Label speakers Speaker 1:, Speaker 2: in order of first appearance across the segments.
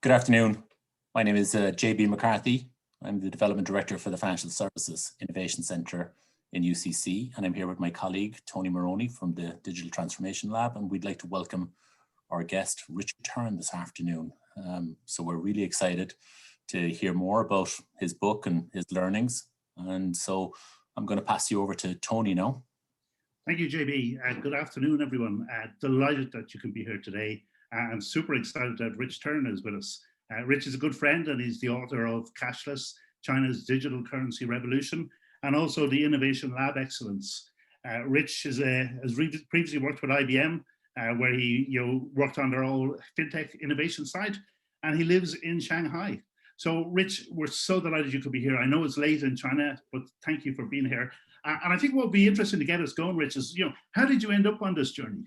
Speaker 1: Good afternoon. My name is JB McCarthy. I'm the Development Director for the Financial Services Innovation Centre in UCC, and I'm here with my colleague, Tony Moroney from the Digital Transformation Lab, and we'd like to welcome our guest, Richard Turin, this afternoon. So we're really excited to hear more about his book and his learnings. And so I'm going to pass you over to Tony now.
Speaker 2: Thank you, JB. Good afternoon, everyone. Delighted that you can be here today. I'm super excited that Rich Turin is with us. Rich is a good friend and he's the author of Cashless, China's Digital Currency Revolution, and also the Innovation Lab Excellence. Rich has previously worked with IBM, where he worked on their whole fintech innovation side, and he lives in Shanghai. So Rich, we're so delighted you could be here. I know it's late in China, but thank you for being here. And I think what would be interesting to get us going, Rich, is, how did you end up on this journey?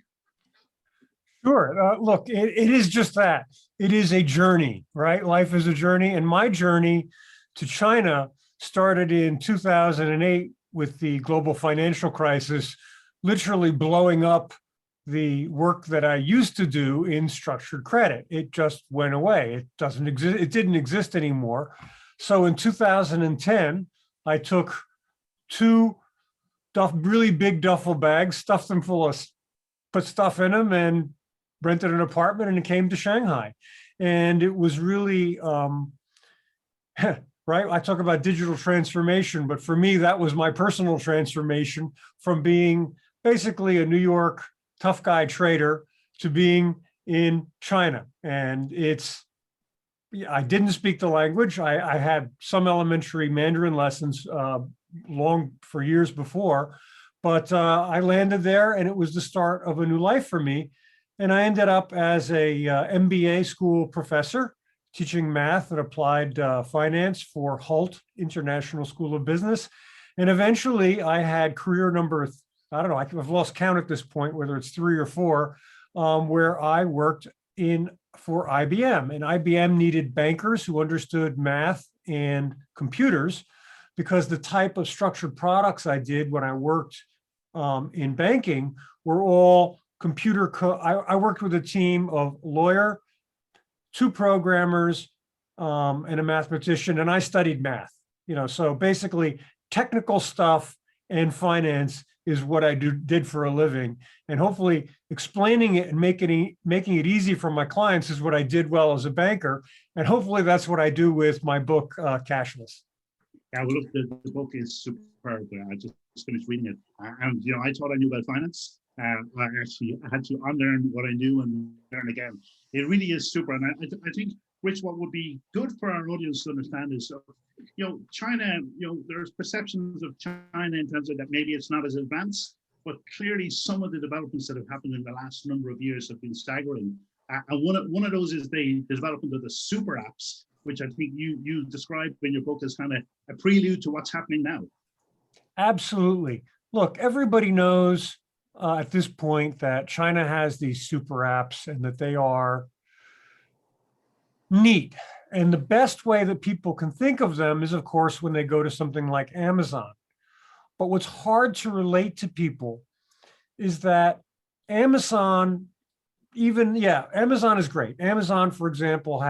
Speaker 3: Sure. Look, it is just that. It is a journey, right? Life is a journey. And my journey to China started in 2008 with the global financial crisis, literally blowing up the work that I used to do in structured credit. It just went away. It doesn't exist. It didn't exist anymore. So in 2010, I took two really big duffel bags, stuffed them full of, put stuff in them, and rented an apartment and came to Shanghai. And it was really, right? I talk about digital transformation, but for me, that was my personal transformation from being basically a New York tough guy trader to being in China. And I didn't speak the language. I had some elementary Mandarin lessons for years before, but I landed there and it was the start of a new life for me. And I ended up as a MBA school professor teaching math and applied finance for Hult International School of Business. And eventually I had career number, I don't know, I've lost count at this point, whether it's 3 or 4, where I worked for IBM. And IBM needed bankers who understood math and computers, because the type of structured products I did when I worked in banking were all I worked with a team of lawyer, 2 programmers, and a mathematician, and I studied math. So basically technical stuff and finance is what I did for a living, and hopefully explaining it and making it easy for my clients is what I did well as a banker, and hopefully that's what I do with my book, Cashless.
Speaker 2: Yeah, well, look, the book is superb. I just finished reading it, and I thought I knew about finance. I had to unlearn what I knew and learn again. It really is super, and I think, Rich, what would be good for our audience to understand is, China. There's perceptions of China in terms of that maybe it's not as advanced, but clearly some of the developments that have happened in the last number of years have been staggering. And one of those is the development of the super apps, which I think you described in your book as kind of a prelude to what's happening now.
Speaker 3: Absolutely. Look, everybody knows at this point that China has these super apps and that they are neat. And the best way that people can think of them is, of course, when they go to something like Amazon. But what's hard to relate to people is that Amazon is great. Amazon, for example,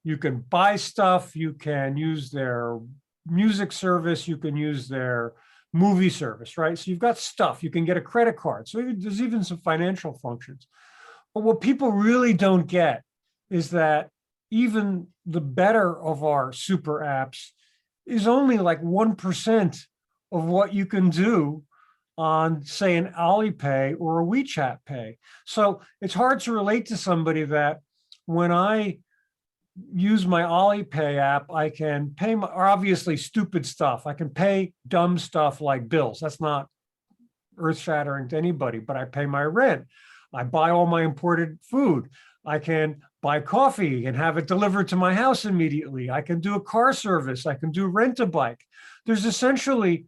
Speaker 3: you can buy stuff, you can use their music service, you can use their movie service, right? So you've got stuff, you can get a credit card. So there's even some financial functions. But what people really don't get is that even the better of our super apps is only like 1% of what you can do on, say, an Alipay or a WeChat Pay. So it's hard to relate to somebody that when I use my Alipay app, I can pay obviously stupid stuff. I can pay dumb stuff like bills. That's not earth-shattering to anybody, but I pay my rent. I buy all my imported food. I can buy coffee and have it delivered to my house immediately. I can do a car service. I can do rent-a-bike. There's essentially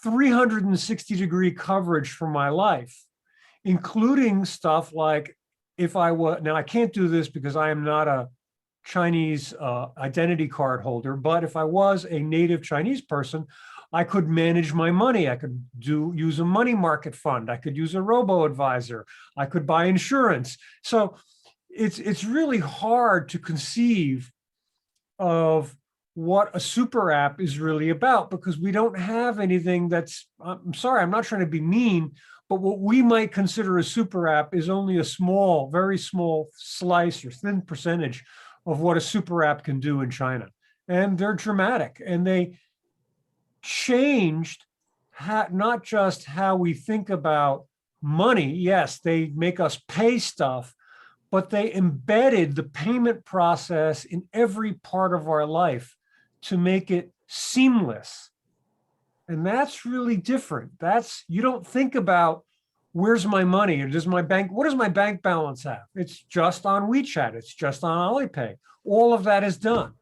Speaker 3: 360-degree coverage for my life, including stuff like now I can't do this because I am not a Chinese identity card holder, but if I was a native Chinese person, I could manage my money. I could use a money market fund. I could use a robo-advisor. I could buy insurance. So it's really hard to conceive of what a super app is really about, because we don't have anything that's, I'm sorry, I'm not trying to be mean, but what we might consider a super app is only a small, very small slice or thin percentage of what a super app can do in China. And they're dramatic, and they changed not just how we think about money. Yes, they make us pay stuff, but they embedded the payment process in every part of our life to make it seamless. And that's really different. You don't think about, where's my money? Or does my bank, what does my bank balance have? It's just on WeChat. It's just on Alipay. All of that is done.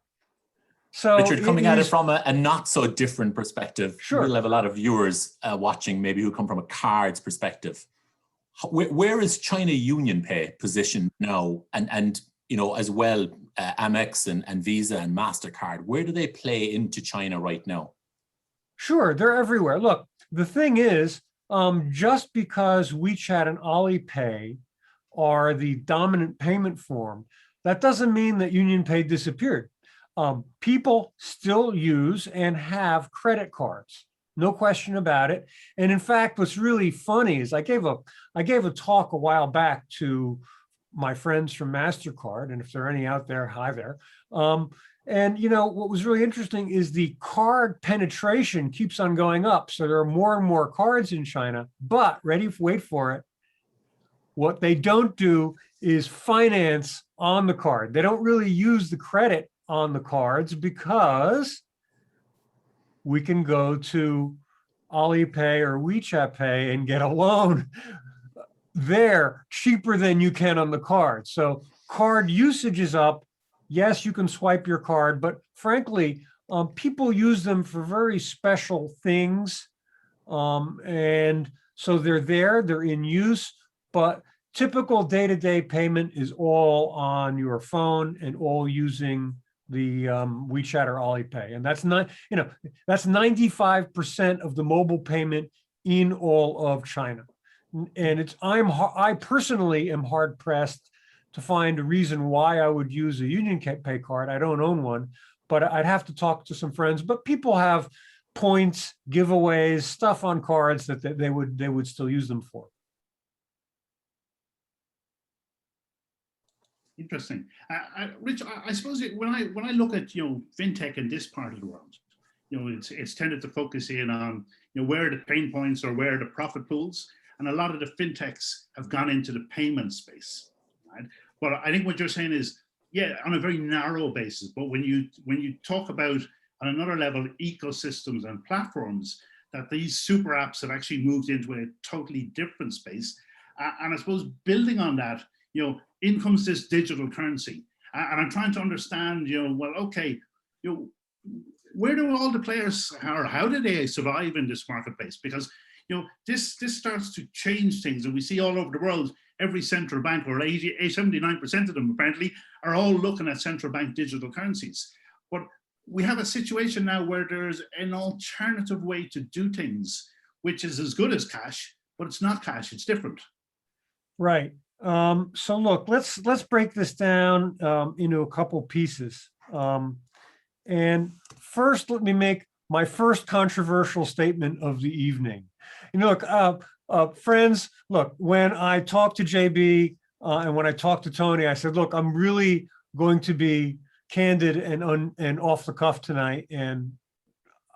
Speaker 3: So
Speaker 1: Richard, coming at it from a not so different perspective,
Speaker 3: sure,
Speaker 1: we'll have a lot of viewers watching maybe who come from a cards perspective. Where is China UnionPay positioned now? And you know, as well, Amex and Visa and MasterCard, where do they play into China right now?
Speaker 3: Sure, they're everywhere. Look, the thing is, just because WeChat and Alipay are the dominant payment form, that doesn't mean that UnionPay disappeared. People still use and have credit cards, no question about it. And in fact, what's really funny is I gave a talk a while back to my friends from MasterCard, and if there are any out there, hi there. And you know, what was really interesting is the card penetration keeps on going up. So there are more and more cards in China, but wait for it. What they don't do is finance on the card. They don't really use the credit on the cards because we can go to Alipay or WeChat Pay and get a loan there cheaper than you can on the card. So card usage is up. Yes, you can swipe your card, but frankly, people use them for very special things. And so they're in use, but typical day-to-day payment is all on your phone and all using the WeChat or Alipay. And that's not, you know, that's 95% of the mobile payment in all of China. And I personally am hard pressed to find a reason why I would use a UnionPay card. I don't own one, but I'd have to talk to some friends. But people have points, giveaways, stuff on cards that they would still use them for.
Speaker 2: Interesting. Rich, I suppose when I look at fintech in this part of the world, it's tended to focus in on where are the pain points or where are the profit pools, and a lot of the fintechs have gone into the payment space, right? But I think what you're saying is, yeah, on a very narrow basis. But when you talk about on another level ecosystems and platforms, that these super apps have actually moved into a totally different space, and I suppose building on that, in comes this digital currency. And I'm trying to understand, well, okay, where do all the players, or how do they survive in this marketplace? Because, this starts to change things. And we see all over the world, every central bank, or 79% of them apparently, are all looking at central bank digital currencies. But we have a situation now where there's an alternative way to do things, which is as good as cash, but it's not cash, it's different.
Speaker 3: Right. So look, let's break this down into a couple pieces. And first, let me make my first controversial statement of the evening. Look, friends, look, when I talked to JB and when I talked to Tony, I said, look, I'm really going to be candid and off the cuff tonight, and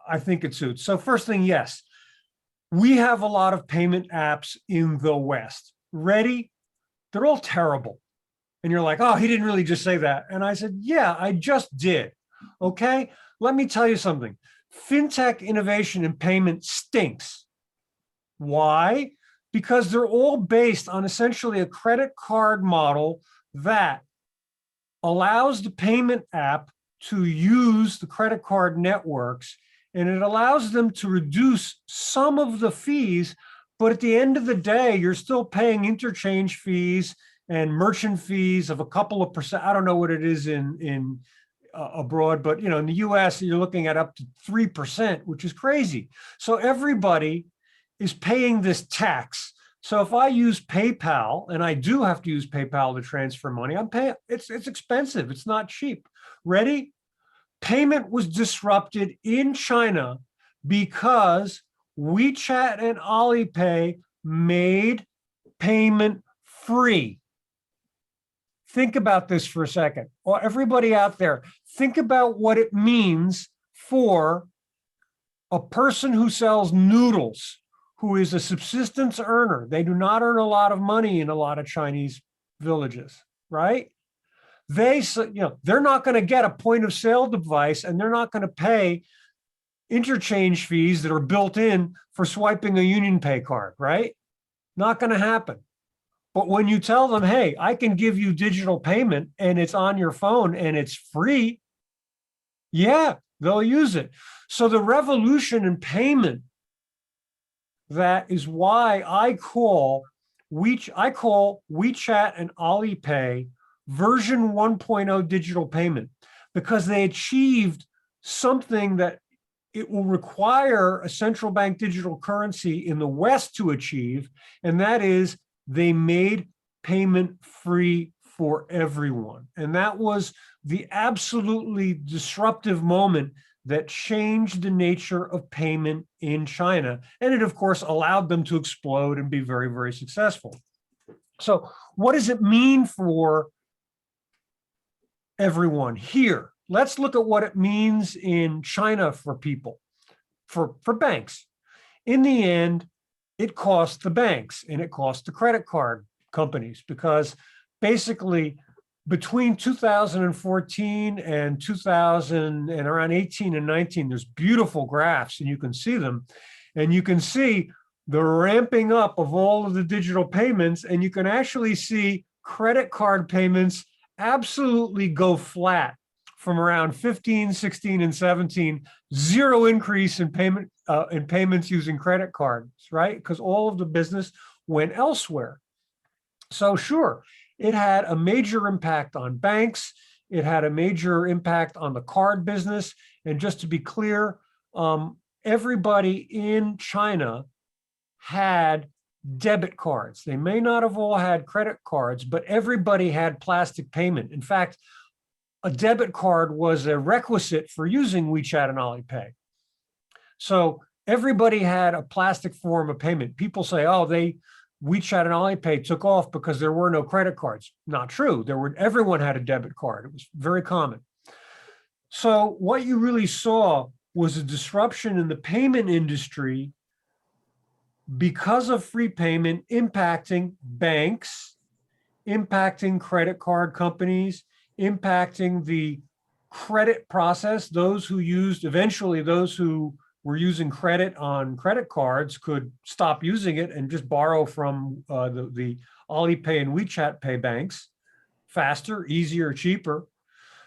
Speaker 3: I think it suits. So first thing, yes, we have a lot of payment apps in the West. Ready? They're all terrible. And you're like, oh, he didn't really just say that. And I said, yeah, I just did. Okay, let me tell you something. Fintech innovation and payment stinks. Why? Because they're all based on essentially a credit card model that allows the payment app to use the credit card networks, and it allows them to reduce some of the fees. But at the end of the day, you're still paying interchange fees and merchant fees of a couple of percent. I don't know what it is in abroad, but in the US, you're looking at up to 3%, which is crazy. So everybody is paying this tax So if I use PayPal, and I do have to use PayPal to transfer money, it's expensive. It's not cheap. Ready? Payment was disrupted in China because WeChat and Alipay made payment free. Think about this for a second. Or everybody out there, think about what it means for a person who sells noodles, who is a subsistence earner. They do not earn a lot of money in a lot of Chinese villages, right? They're not going to get a point of sale device, and they're not going to pay interchange fees that are built in for swiping a Union Pay card, right? Not going to happen. But when you tell them, hey, I can give you digital payment and it's on your phone and it's free, yeah, they'll use it. So the revolution in payment, that is why I call WeChat and Alipay version 1.0 digital payment, because they achieved something that it will require a central bank digital currency in the West to achieve, and that is they made payment free for everyone. And that was the absolutely disruptive moment that changed the nature of payment in China. And it, of course, allowed them to explode and be very, very successful. So what does it mean for everyone here? Let's look at what it means in China for people, for banks. In the end, it costs the banks and it costs the credit card companies, because basically between 2014 and 2000 and around 18 and 19, there's beautiful graphs and you can see them. And you can see the ramping up of all of the digital payments, and you can actually see credit card payments absolutely go flat from around 15, 16, and 17, zero increase in payments using credit cards, right? Because all of the business went elsewhere. So sure, it had a major impact on banks. It had a major impact on the card business. And just to be clear, everybody in China had debit cards. They may not have all had credit cards, but everybody had plastic payment. In fact, a debit card was a requisite for using WeChat and Alipay. So everybody had a plastic form of payment. People say, oh, WeChat and Alipay took off because there were no credit cards. Not true. Everyone had a debit card. It was very common. So what you really saw was a disruption in the payment industry because of free payment impacting banks, impacting credit card companies, impacting the credit process. Eventually those who were using credit on credit cards could stop using it and just borrow from the Alipay and WeChat Pay banks faster, easier, cheaper.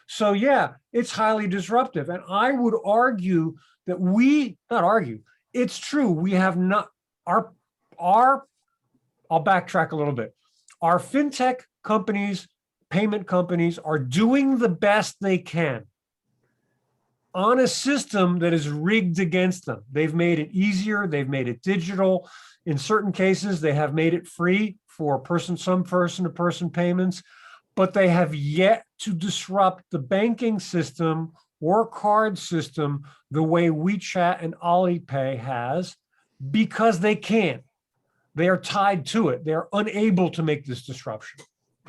Speaker 3: So yeah, it's highly disruptive. And I would argue that it's true. We have not, I'll backtrack a little bit. Our fintech companies, payment companies are doing the best they can on a system that is rigged against them. They've made it easier. They've made it digital. In certain cases, they have made it free for some person-to-person payments, but they have yet to disrupt the banking system or card system the way WeChat and Alipay has, because they can't. They are tied to it. They're unable to make this disruption.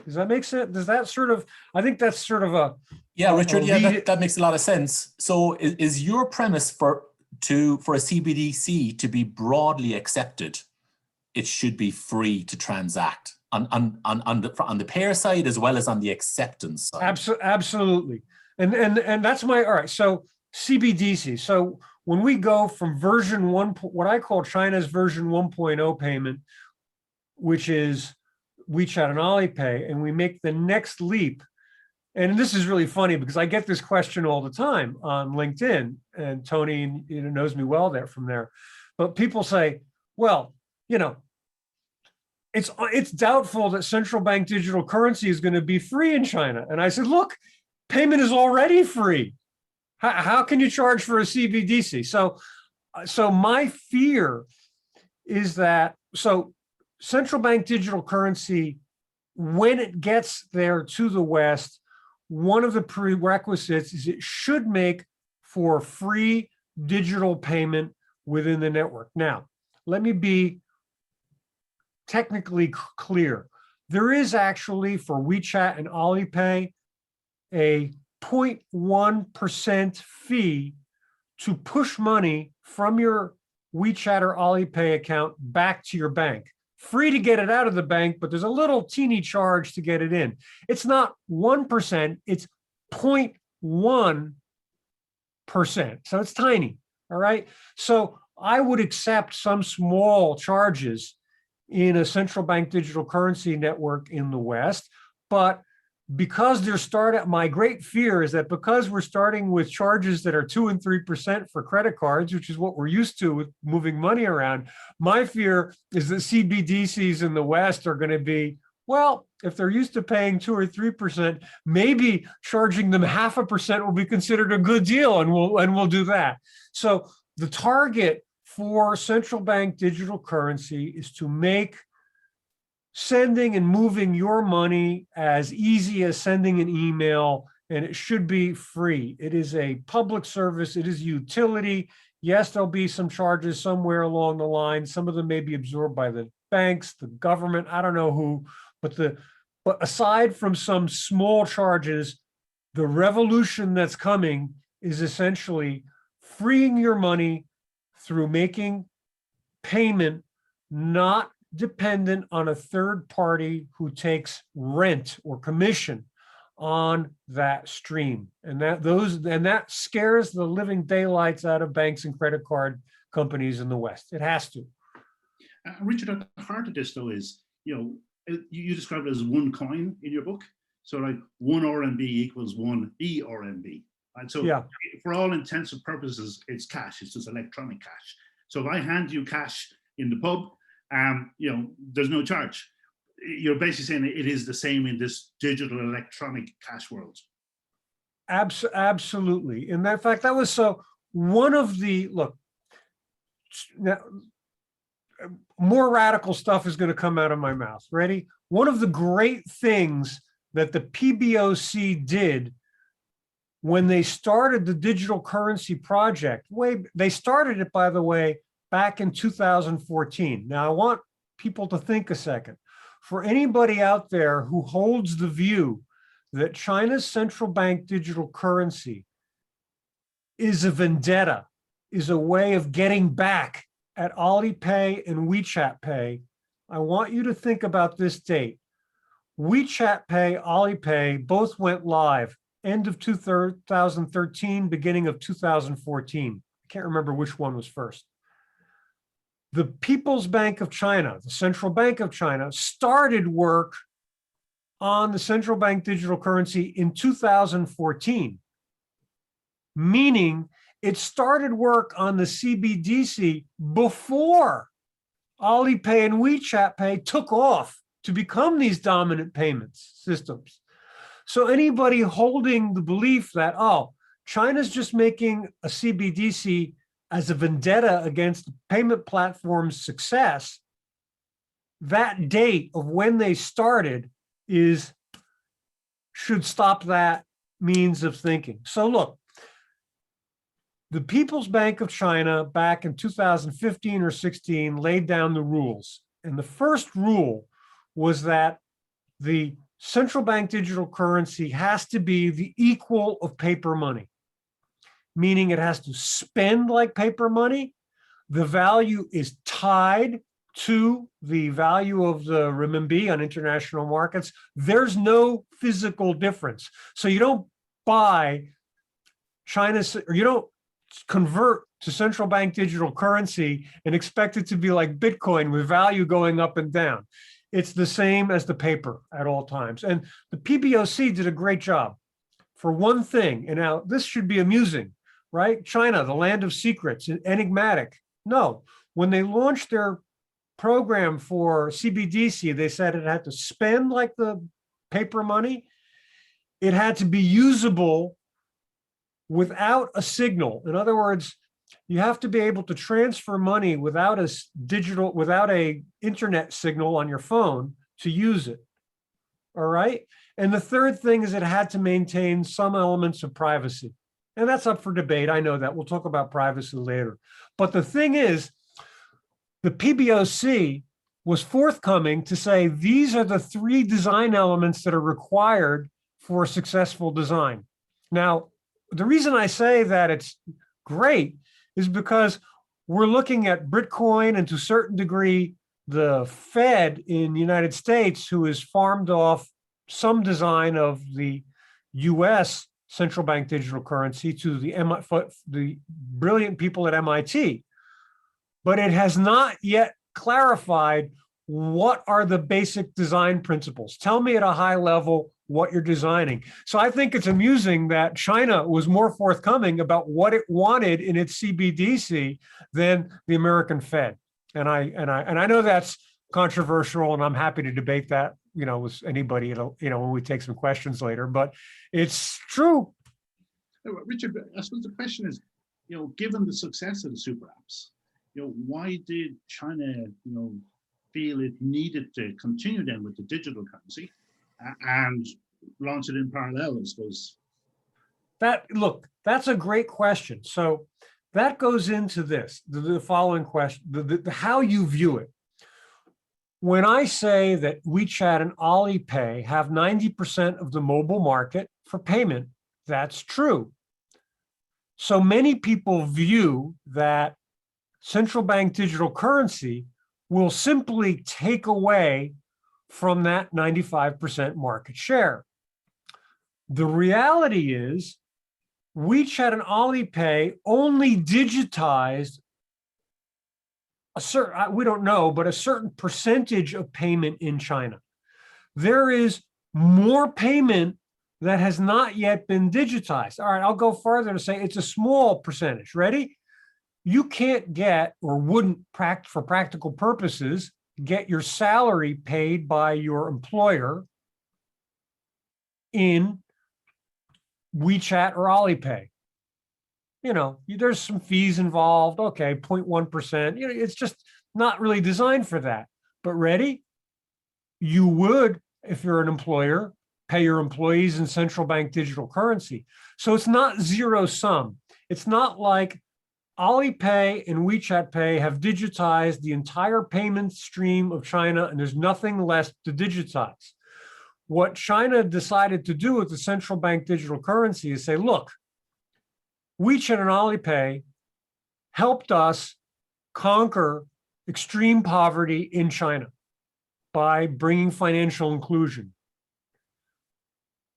Speaker 3: Does that make sense? I think that's sort of a...
Speaker 1: Yeah, Richard, that makes a lot of sense. So is your premise for a CBDC to be broadly accepted, it should be free to transact on the payer side as well as on the acceptance side?
Speaker 3: Absolutely. And that's all right, so CBDC. So when we go from version 1, what I call China's version 1.0 payment, which is WeChat and Alipay, and we make the next leap. And this is really funny because I get this question all the time on LinkedIn, and Tony knows me well from there. But people say, well, it's doubtful that central bank digital currency is going to be free in China. And I said, look, payment is already free. How can you charge for a CBDC? So my fear is that, central bank digital currency, when it gets there to the West, one of the prerequisites is it should make for free digital payment within the network. Now, let me be technically clear. There is actually for WeChat and Alipay a 0.1% fee to push money from your WeChat or Alipay account back to your bank. Free to get it out of the bank, but there's a little teeny charge to get it in. It's not 1%, it's 0.1%. So it's tiny, all right? So I would accept some small charges in a central bank digital currency network in the West, but because my great fear is that because we're starting with charges that are 2 and 3% for credit cards, which is what we're used to with moving money around, my fear is that CBDCs in the West are going to be, well, if they're used to paying 2 or 3%, maybe charging them 0.5% will be considered a good deal, and we'll do that. So the target for central bank digital currency is to make sending and moving your money as easy as sending an email, and it should be free. It is a public service. It is utility. Yes, there'll be some charges somewhere along the line. Some of them may be absorbed by the banks, the government, I don't know who, but aside from some small charges, the revolution that's coming is essentially freeing your money through making payment not dependent on a third party who takes rent or commission on that stream. And that scares the living daylights out of banks and credit card companies in the West. It has to.
Speaker 2: Richard, at the heart of this though is, you describe it as one coin in your book. So like 1 RMB equals 1 eRMB. And so yeah, for all intents and purposes, it's cash. It's just electronic cash. So if I hand you cash in the pub, there's no charge. You're basically saying it is the same in this digital electronic cash world.
Speaker 3: Absolutely. In that fact, that was so one of the, look, now, more radical stuff is going to come out of my mouth. Ready? One of the great things that the PBOC did when they started the digital currency project, they started it, by the way, back in 2014. Now, I want people to think a second. For anybody out there who holds the view that China's central bank digital currency is a vendetta, is a way of getting back at Alipay and WeChat Pay, I want you to think about this date. WeChat Pay, Alipay both went live end of 2013, beginning of 2014. I can't remember which one was first. The People's Bank of China, the Central Bank of China, started work on the central bank digital currency in 2014, meaning it started work on the CBDC before Alipay and WeChat Pay took off to become these dominant payments systems. So anybody holding the belief that, oh, China's just making a CBDC as a vendetta against the payment platform's success, that date of when they started should stop that means of thinking. So look, the People's Bank of China back in 2015 or 16 laid down the rules. And the first rule was that the central bank digital currency has to be the equal of paper money, meaning it has to spend like paper money. The value is tied to the value of the renminbi on international markets. There's no physical difference. So you don't buy China's, or you don't convert to central bank digital currency and expect it to be like Bitcoin with value going up and down. It's the same as the paper at all times. And the PBOC did a great job. For one thing, and now this should be amusing, right? China, the land of secrets, enigmatic. No, when they launched their program for CBDC, they said it had to spend like the paper money. It had to be usable without a signal. In other words, you have to be able to transfer money without without a internet signal on your phone to use it. All right. And the third thing is it had to maintain some elements of privacy. And that's up for debate. I know that. We'll talk about privacy later. But the thing is, the PBOC was forthcoming to say these are the 3 design elements that are required for a successful design. Now, the reason I say that it's great is because we're looking at Bitcoin and to a certain degree, the Fed in the United States, who has farmed off some design of the US central bank digital currency to the brilliant people at MIT. But it has not yet clarified what are the basic design principles. Tell me at a high level what you're designing. So I think it's amusing that China was more forthcoming about what it wanted in its CBDC than the American Fed. And I know that's controversial, and I'm happy to debate that, with anybody, when we take some questions later, but it's true.
Speaker 2: Richard, I suppose the question is, given the success of the super apps, why did China, feel it needed to continue then with the digital currency and launch it in parallel, I suppose?
Speaker 3: That's a great question. So that goes into the following question, how you view it. When I say that WeChat and Alipay have 90% of the mobile market for payment, that's true. So many people view that central bank digital currency will simply take away from that 95% market share. The reality is WeChat and Alipay only digitized we don't know, but a certain percentage of payment in China. There is more payment that has not yet been digitized. All right, I'll go further to say it's a small percentage. Ready? You can't get, or wouldn't, for practical purposes, get your salary paid by your employer in WeChat or Alipay. There's some fees involved. Okay, 0.1%. It's just not really designed for that. But ready? You would, if you're an employer, pay your employees in central bank digital currency. So it's not zero sum. It's not like Alipay and WeChat Pay have digitized the entire payment stream of China and there's nothing left to digitize. What China decided to do with the central bank digital currency is say, look, WeChat and Alipay helped us conquer extreme poverty in China by bringing financial inclusion.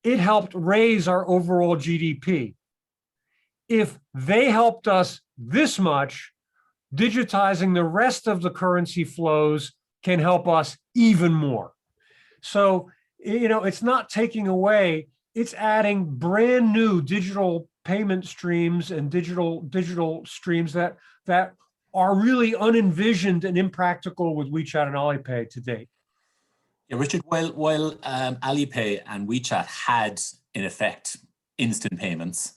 Speaker 3: It helped raise our overall GDP. If they helped us this much, digitizing the rest of the currency flows can help us even more. So, it's not taking away, it's adding brand new digital payment streams and digital streams that are really unenvisioned and impractical with WeChat and Alipay to date.
Speaker 1: Yeah, Richard, while Alipay and WeChat had, in effect, instant payments,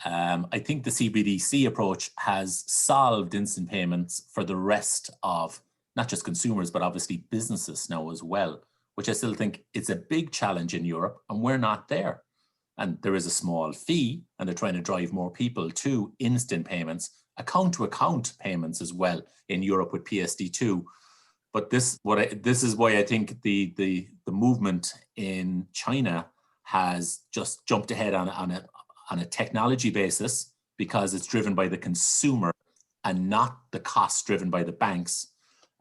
Speaker 1: I think the CBDC approach has solved instant payments for the rest of not just consumers, but obviously businesses now as well, which I still think it's a big challenge in Europe, and we're not there. And there is a small fee, and they're trying to drive more people to instant payments, account-to-account payments as well in Europe with PSD2. But this is why I think the movement in China has just jumped ahead on a technology basis, because it's driven by the consumer and not the costs driven by the banks,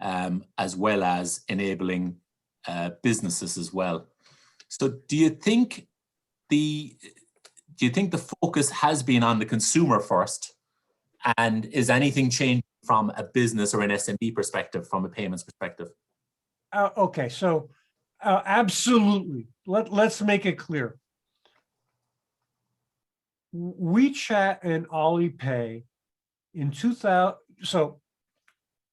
Speaker 1: as well as enabling businesses as well. So do you think the focus has been on the consumer first, and is anything changing from a business or an SME perspective, from a payments perspective?
Speaker 3: Okay, so absolutely. Let's make it clear. WeChat and Alipay in 2000. So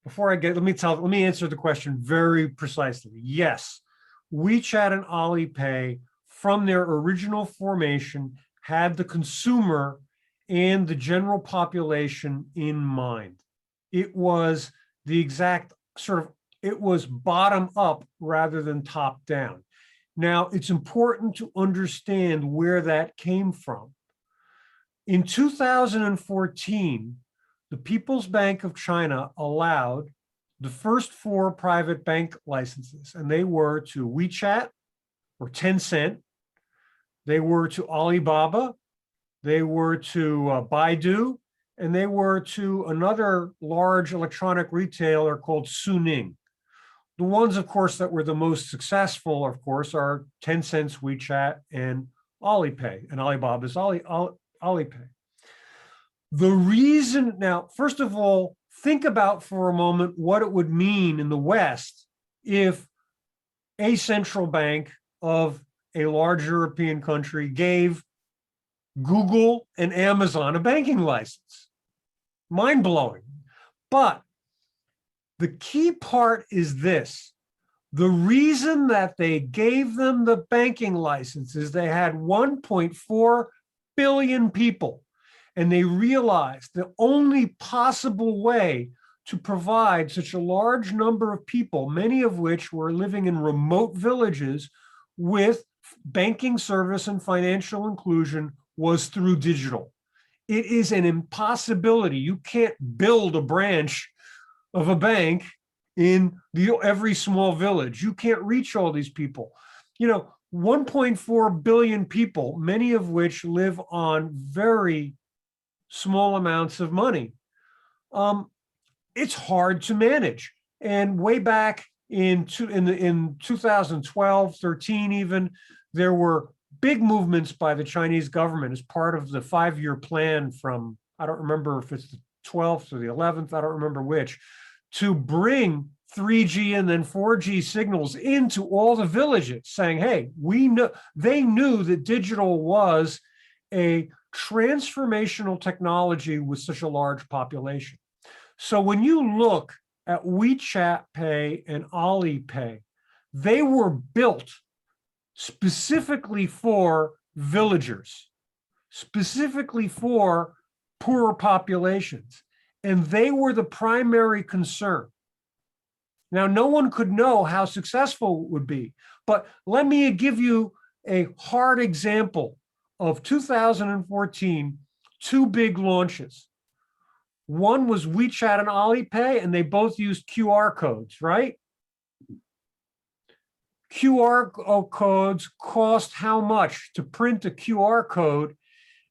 Speaker 3: before I let me answer the question very precisely. Yes, WeChat and Alipay, from their original formation, had the consumer and the general population in mind. It was the exact sort of, it was bottom up rather than top down. Now, it's important to understand where that came from. In 2014, the People's Bank of China allowed the first 4 private bank licenses, and they were to WeChat or Tencent, they were to Alibaba, they were to Baidu, and they were to another large electronic retailer called Suning. The ones, of course, that were the most successful, of course, are Tencent's WeChat and Alipay, and Alibaba's Alipay. The reason, now, first of all, think about for a moment what it would mean in the West if a central bank of a large European country gave Google and Amazon a banking license. Mind-blowing. But the key part is this. The reason that they gave them the banking license is they had 1.4 billion people, and they realized the only possible way to provide such a large number of people, many of which were living in remote villages, with banking service and financial inclusion was through digital. It is an impossibility. You can't build a branch of a bank in every small village. You can't reach all these people. 1.4 billion people, many of which live on very small amounts of money. It's hard to manage. And way back in 2012, 13 even, there were big movements by the Chinese government as part of the 5-year plan from, I don't remember if it's the 12th or the 11th, I don't remember which, to bring 3G and then 4G signals into all the villages, saying, hey, they knew that digital was a transformational technology with such a large population. So when you look at WeChat Pay and Alipay, they were built specifically for villagers, specifically for poorer populations, and they were the primary concern. Now, no one could know how successful it would be, but let me give you a hard example of 2014, 2 big launches. One was WeChat and Alipay, and they both used QR codes, right? QR codes cost how much to print a QR code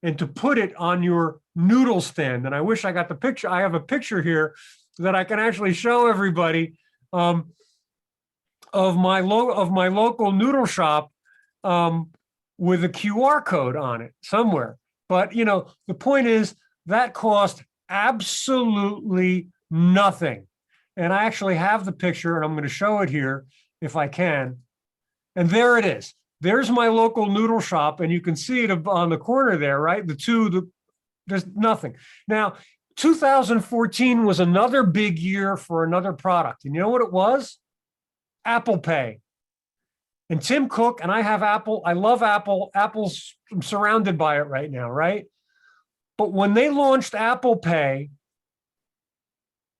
Speaker 3: and to put it on your noodle stand? And I wish I got the picture. I have a picture here that I can actually show everybody of my local noodle shop with a QR code on it somewhere. But the point is that cost absolutely nothing. And I actually have the picture, and I'm going to show it here if I can. And there it is. There's my local noodle shop, and you can see it on the corner there, right? There's nothing. Now, 2014 was another big year for another product. And you know what it was? Apple Pay. And Tim Cook, and I have Apple. I love Apple. I'm surrounded by it right now, right? But when they launched Apple Pay,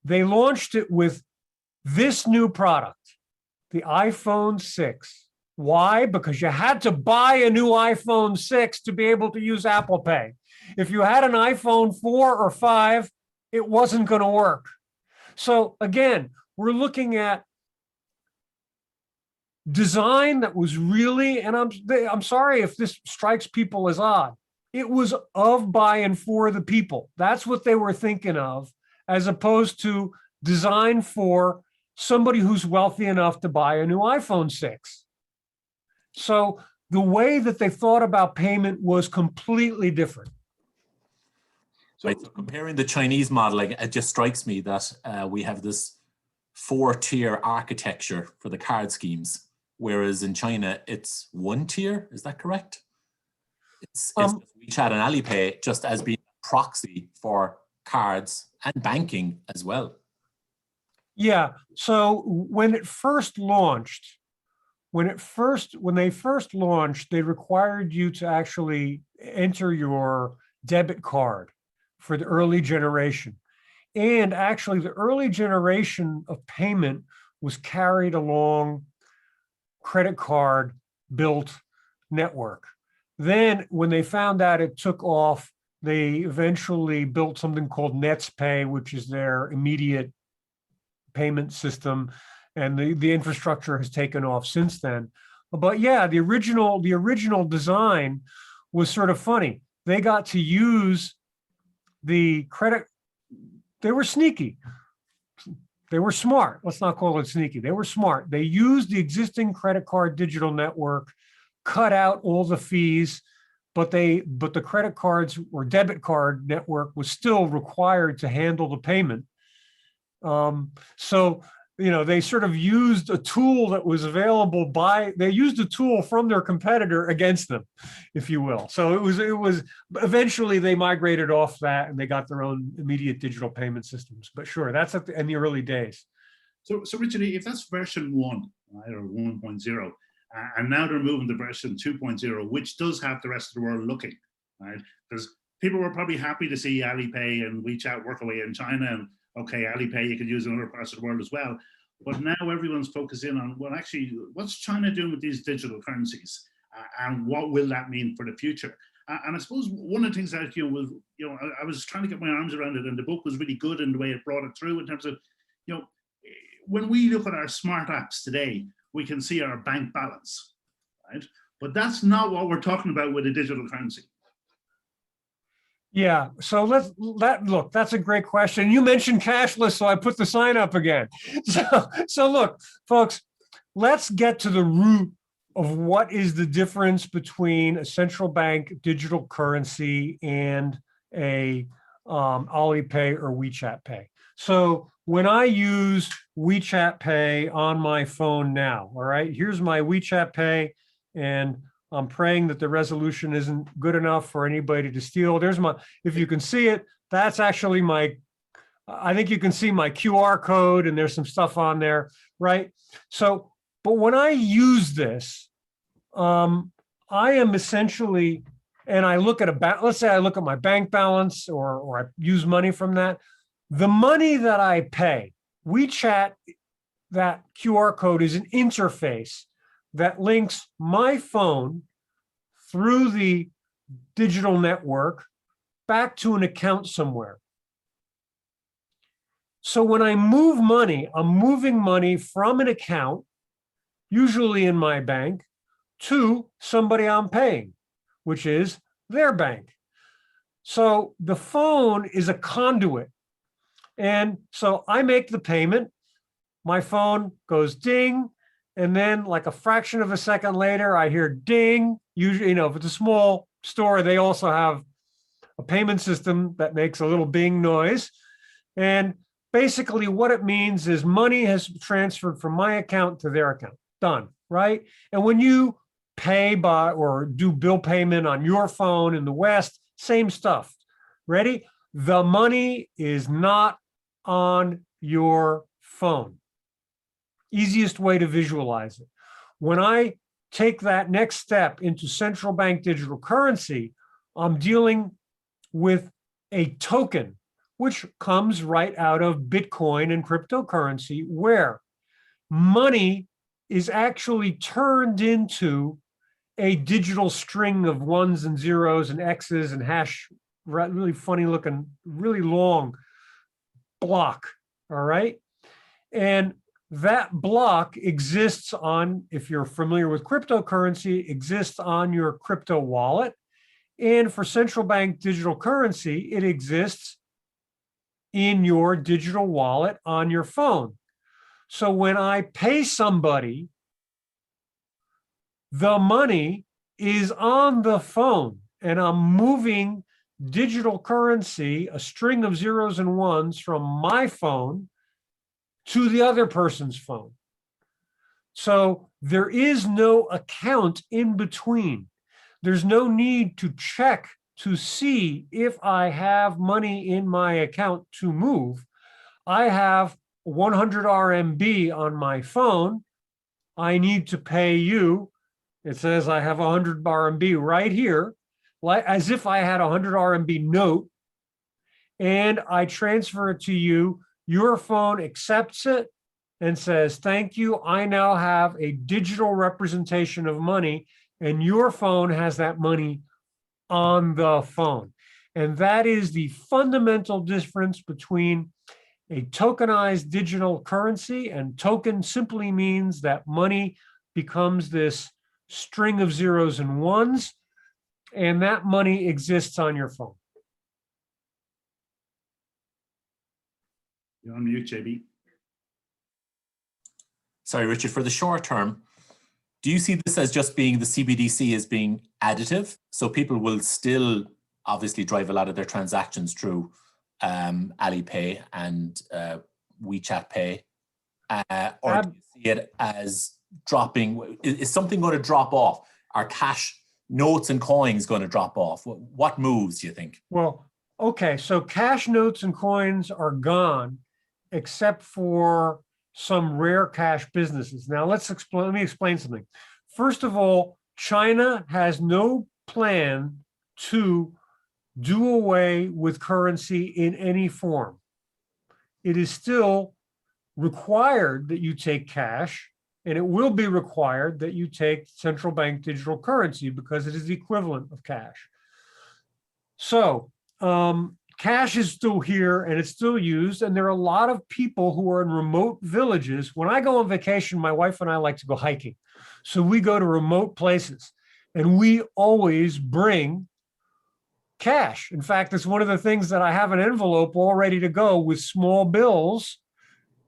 Speaker 3: they launched it with this new product, the iPhone 6. Why? Because you had to buy a new iPhone 6 to be able to use Apple Pay. If you had an iPhone 4 or 5, it wasn't going to work. So again, we're looking at design that was really, and I'm sorry if this strikes people as odd, it was of, by, and for the people. That's what they were thinking of, as opposed to design for somebody who's wealthy enough to buy a new iPhone 6. So the way that they thought about payment was completely different.
Speaker 1: So comparing the Chinese model, it just strikes me that we have this 4-tier architecture for the card schemes, whereas in China, it's 1 tier. Is that correct? It's WeChat and Alipay just as being a proxy for cards and banking as well.
Speaker 3: Yeah. So when they first launched, they required you to actually enter your debit card for the early generation. And actually, the early generation of payment was carried along credit card built network. Then when they found out it took off, they eventually built something called NetsPay, which is their immediate payment system. And the infrastructure has taken off since then. But yeah, the original design was sort of funny. They got to use the credit. They were sneaky. They were smart. Let's not call it sneaky. They were smart. They used the existing credit card digital network, cut out all the fees, but the credit cards or debit card network was still required to handle the payment. So, you know, they sort of used a tool that was available they used a tool from their competitor against them, if you will. So it was eventually they migrated off that and they got their own immediate digital payment systems. But sure, that's in the early days.
Speaker 2: So Richard, if that's version 1, right, or 1.0, and now they're moving to version 2.0, which does have the rest of the world looking, right? Because people were probably happy to see Alipay and WeChat work away in China, and okay, Alipay you could use in other parts of the world as well. But now everyone's focusing on, well, actually, what's China doing with these digital currencies, and what will that mean for the future? And I suppose one of the things that I was trying to get my arms around it, and the book was really good in the way it brought it through in terms of, when we look at our smart apps today, we can see our bank balance, right? But that's not what we're talking about with a digital currency.
Speaker 3: Yeah, so look, that's a great question. You mentioned cashless, so I put the sign up again. So look, folks, let's get to the root of what is the difference between a central bank digital currency and a Alipay or WeChat Pay. So when I use WeChat Pay on my phone now, all right, here's my WeChat Pay, and I'm praying that the resolution isn't good enough for anybody to steal. There's if you can see it, that's actually I think you can see my QR code, and there's some stuff on there, right? So, but when I use this, I am essentially, and I look at let's say I look at my bank balance or I use money from that. The money that I pay, WeChat, that QR code is an interface that links my phone through the digital network back to an account somewhere. So when I move money, I'm moving money from an account, usually in my bank, to somebody I'm paying, which is their bank. So the phone is a conduit. And so I make the payment, my phone goes ding, and then like a fraction of a second later, I hear ding. Usually, if it's a small store, they also have a payment system that makes a little bing noise. And basically what it means is money has transferred from my account to their account. Done, right? And when you pay by or do bill payment on your phone in the West, same stuff. Ready? The money is not on your phone. Easiest way to visualize it. When I take that next step into central bank digital currency, I'm dealing with a token, which comes right out of Bitcoin and cryptocurrency, where money is actually turned into a digital string of ones and zeros and X's and hash, really funny looking, really long block, all right? And that block exists on, if you're familiar with cryptocurrency, exists on your crypto wallet. And for central bank digital currency, it exists in your digital wallet on your phone. So when I pay somebody, the money is on the phone, and I'm moving digital currency, a string of zeros and ones from my phone to the other person's phone. So there is no account in between. There's no need to check to see if I have money in my account to move. I have 100 RMB on my phone. I need to pay you. It says I have 100 RMB right here. like as if I had a 100 RMB note and I transfer it to you. Your phone accepts it and says, thank you. I now have a digital representation of money, and your phone has that money on the phone. And that is the fundamental difference between a tokenized digital currency, and token simply means that money becomes this string of zeros and ones, and that money exists on your phone.
Speaker 2: You're on mute, JB.
Speaker 1: Sorry, Richard, for the short term, do you see this as just being the CBDC as being additive? So people will still obviously drive a lot of their transactions through Alipay and WeChat Pay, or do you see it as dropping? Is something going to drop off? Are cash notes and coins going to drop off? What moves do you think?
Speaker 3: Well, okay, so cash notes and coins are gone, except for some rare cash businesses. Now let me explain something. First of all, China has no plan to do away with currency in any form. It is still required that you take cash, and it will be required that you take central bank digital currency because it is the equivalent of cash. So cash is still here and it's still used, and there are a lot of people who are in remote villages. When I go on vacation, my wife and I like to go hiking. So we go to remote places, and we always bring cash. In fact, it's one of the things that I have an envelope all ready to go with small bills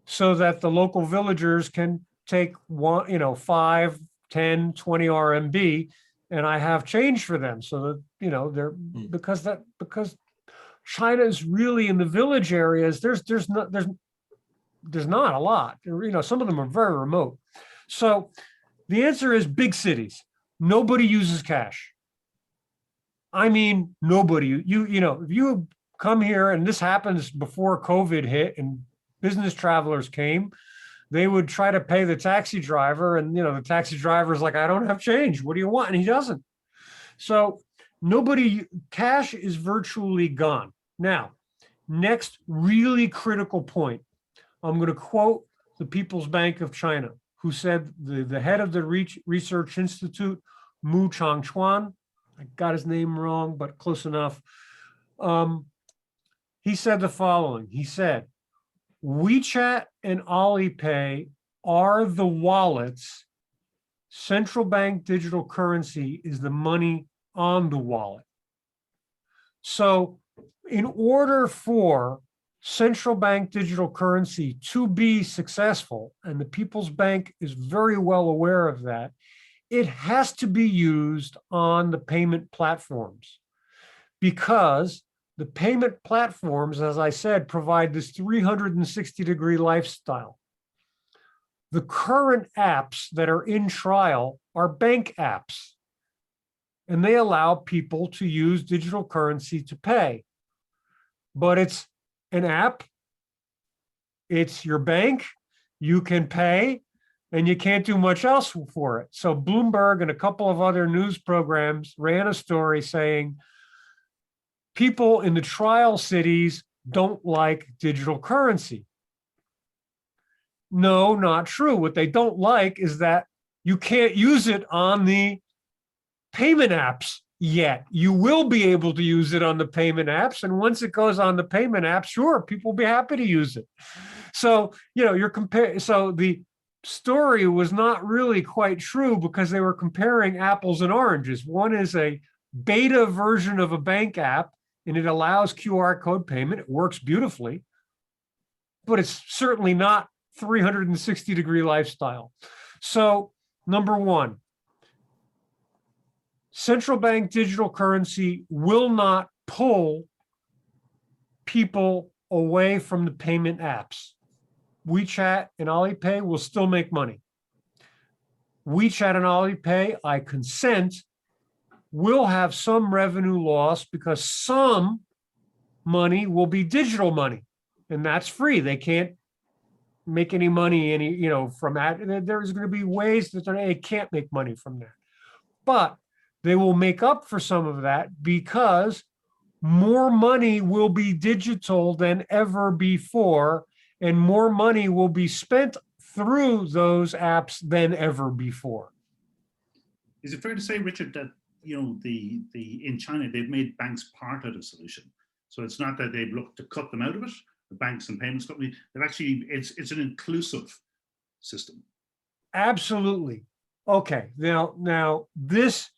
Speaker 3: so that the local villagers can take 5, 10, 20 RMB, and I have change for them so that, they're because China is really in the village areas. There's not a lot. Some of them are very remote. So the answer is big cities. Nobody uses cash. I mean, nobody. If you come here, and this happens before COVID hit and business travelers came, they would try to pay the taxi driver, and the taxi driver's like, I don't have change. What do you want? And he doesn't. So cash is virtually gone. Now, next really critical point. I'm going to quote the People's Bank of China, who said, the head of the Research Institute, Mu Changchuan, I got his name wrong, but close enough. He said the following. He said, WeChat and Alipay are the wallets. Central bank digital currency is the money on the wallet. So in order for central bank digital currency to be successful, and the People's Bank is very well aware of that, it has to be used on the payment platforms, because the payment platforms, as I said, provide this 360-degree lifestyle. The current apps that are in trial are bank apps, and they allow people to use digital currency to pay. But it's an app, it's your bank, you can pay, and you can't do much else for it. So Bloomberg and a couple of other news programs ran a story saying people in the trial cities don't like digital currency. No, not true. What they don't like is that you can't use it on the payment apps yet. You will be able to use it on the payment apps. And once it goes on the payment apps, sure, people will be happy to use it. So, so the story was not really quite true, because they were comparing apples and oranges. One is a beta version of a bank app, and it allows QR code payment. It works beautifully, but it's certainly not 360-degree lifestyle. So number one, central bank digital currency will not pull people away from the payment apps. WeChat and Alipay will still make money. WeChat and Alipay, I consent, will have some revenue loss because some money will be digital money, and that's free. They can't make any money from that. There's going to be ways that they can't make money from that. But They will make up for some of that because more money will be digital than ever before, and more money will be spent through those apps than ever before.
Speaker 2: Is it fair to say, Richard, that in China they've made banks part of the solution? So it's not that they've looked to cut them out of it. The banks and payments companies, they've actually it's an inclusive system.
Speaker 3: Absolutely. Okay. Now this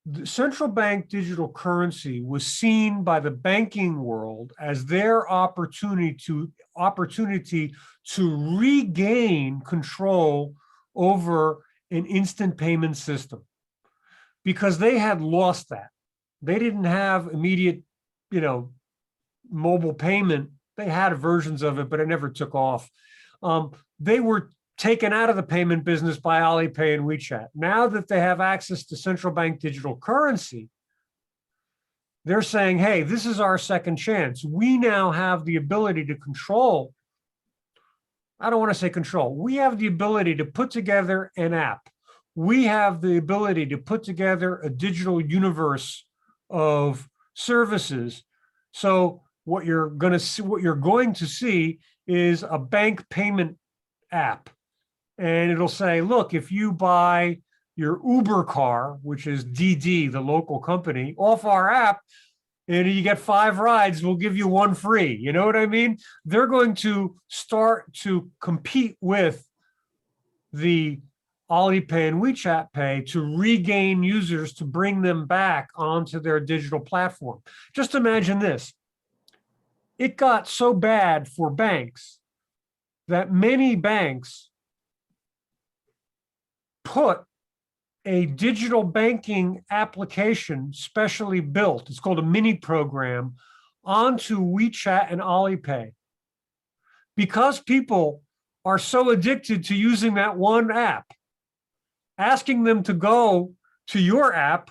Speaker 3: the central bank digital currency was seen by the banking world as their opportunity to regain control over an instant payment system, because they had lost that. They didn't have immediate, mobile payment. They had versions of it, but it never took off. They were taken out of the payment business by Alipay and WeChat. Now that they have access to central bank digital currency, they're saying, hey, this is our second chance. We now have the ability to control. I don't want to say control. We have the ability to put together an app. We have the ability to put together a digital universe of services. So what you're going to see is a bank payment app. And it'll say, look, if you buy your Uber car, which is DD, the local company, off our app, and you get 5 rides, we'll give you 1 free. You know what I mean? They're going to start to compete with the Alipay and WeChat Pay to regain users, to bring them back onto their digital platform. Just imagine this. It got so bad for banks that many banks put a digital banking application specially built, it's called a mini program, onto WeChat and Alipay. Because people are so addicted to using that one app, asking them to go to your app,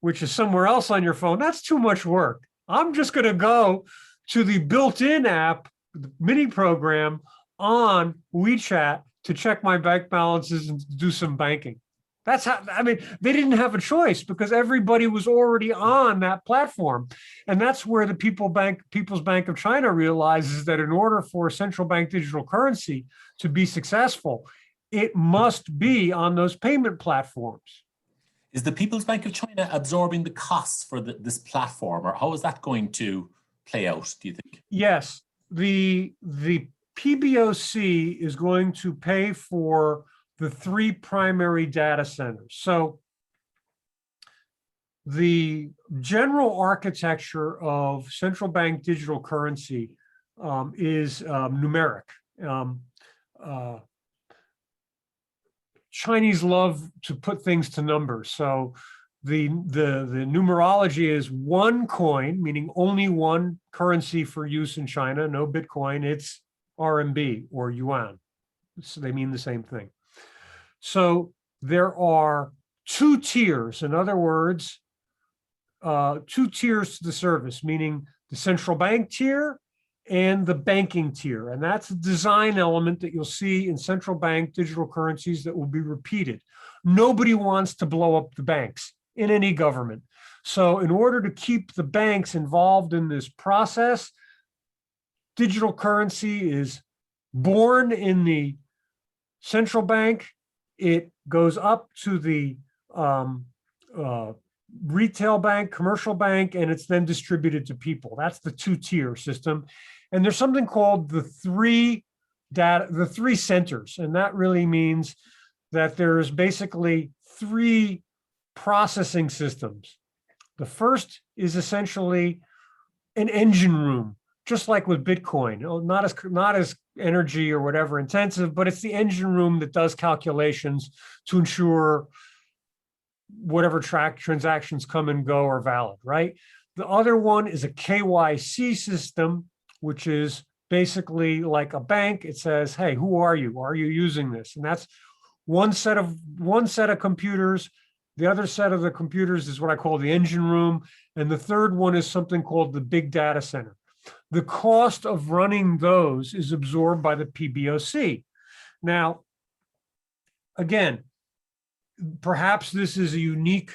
Speaker 3: which is somewhere else on your phone, that's too much work. I'm just going to go to the built-in app, the mini program on WeChat to check my bank balances and do some banking. That's how, they didn't have a choice because everybody was already on that platform. And that's where the People's Bank of China realizes that in order for a central bank digital currency to be successful, it must be on those payment platforms.
Speaker 1: Is the People's Bank of China absorbing the costs for this platform, or how is that going to play out, do you think?
Speaker 3: Yes, the PBOC is going to pay for the 3 primary data centers. So the general architecture of central bank digital currency is numeric. Chinese love to put things to numbers. So the numerology is 1 coin, meaning only 1 currency for use in China, no Bitcoin, it's RMB or yuan. So they mean the same thing. So there are 2 tiers. In other words, 2 tiers to the service, meaning the central bank tier and the banking tier. And that's a design element that you'll see in central bank digital currencies that will be repeated. Nobody wants to blow up the banks in any government. So in order to keep the banks involved in this process, digital currency is born in the central bank. It goes up to the retail bank, commercial bank, and it's then distributed to people. That's the 2-tier system. And there's something called the 3 centers. And that really means that there's basically 3 processing systems. The first is essentially an engine room, just like with Bitcoin, not as energy or whatever intensive, but it's the engine room that does calculations to ensure whatever transactions come and go are valid, right? The other one is a KYC system, which is basically like a bank. It says, hey, who are you? Are you using this? And that's one set of computers. The other set of the computers is what I call the engine room. And the third one is something called the big data center. The cost of running those is absorbed by the PBOC. Now, again, perhaps this is a unique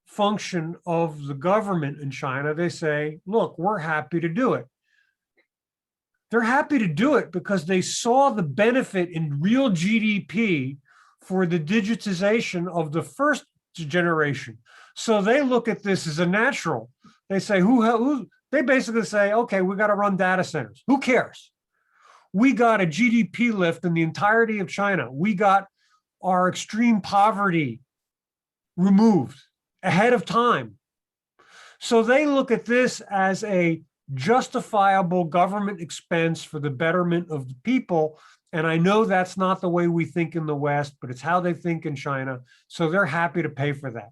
Speaker 3: function of the government in China. They say, look, we're happy to do it. They're happy to do it because they saw the benefit in real GDP for the digitization of the first generation. So they look at this as a natural. They say, they basically say, okay, we got to run data centers. Who cares? We got a GDP lift in the entirety of China. We got our extreme poverty removed ahead of time. So they look at this as a justifiable government expense for the betterment of the people. And I know that's not the way we think in the West, but it's how they think in China. So they're happy to pay for that.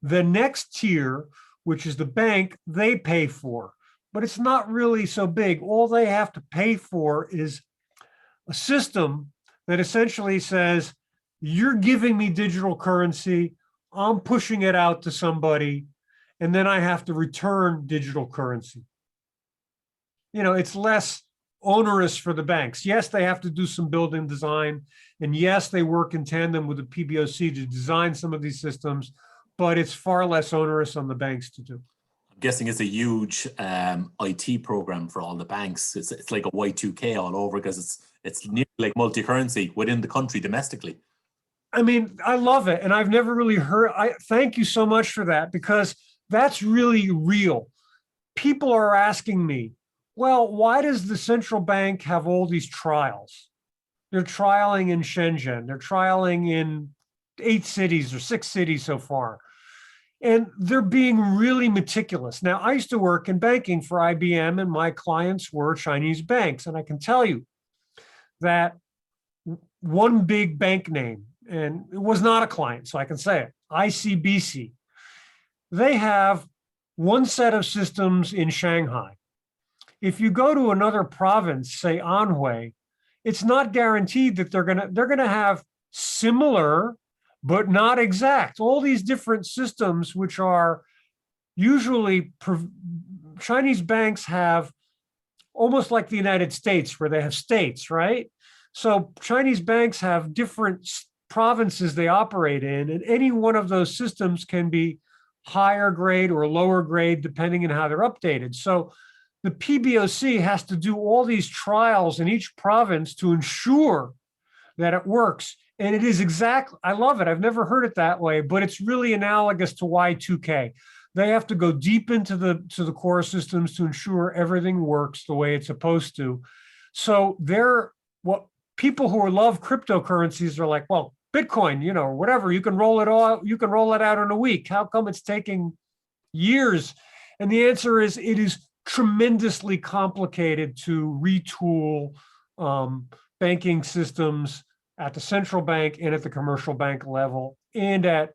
Speaker 3: The next tier, which is the bank, they pay for, but it's not really so big. All they have to pay for is a system that essentially says, you're giving me digital currency, I'm pushing it out to somebody, and then I have to return digital currency. You know, it's less onerous for the banks. Yes, they have to do some building design, and yes, they work in tandem with the PBOC to design some of these systems, but it's far less onerous on the banks to do.
Speaker 1: I'm guessing it's a huge IT program for all the banks. It's like a Y2K all over, because it's nearly like multi-currency within the country domestically.
Speaker 3: I mean, I love it. And I've never really heard, thank you so much for that, because that's really real. People are asking me, well, why does the central bank have all these trials? They're trialing in Shenzhen. They're trialing in 8 cities or 6 cities so far. And they're being really meticulous. Now, I used to work in banking for IBM, and my clients were Chinese banks. And I can tell you that one big bank name, and it was not a client, so I can say it, ICBC, they have one set of systems in Shanghai. If you go to another province, say Anhui, it's not guaranteed that they're gonna have similar, but not exact. All these different systems, which are usually, Chinese banks have almost like the United States, where they have states, right? So Chinese banks have different provinces they operate in, and any one of those systems can be higher grade or lower grade, depending on how they're updated. So the PBOC has to do all these trials in each province to ensure that it works. And it is exactly, I love it. I've never heard it that way, but it's really analogous to Y2K. They have to go deep into the core systems to ensure everything works the way it's supposed to. So what people who love cryptocurrencies are like, well, Bitcoin, you know, whatever, you can roll it out in a week. How come it's taking years? And the answer is, it is tremendously complicated to retool banking systems at the central bank and at the commercial bank level, and at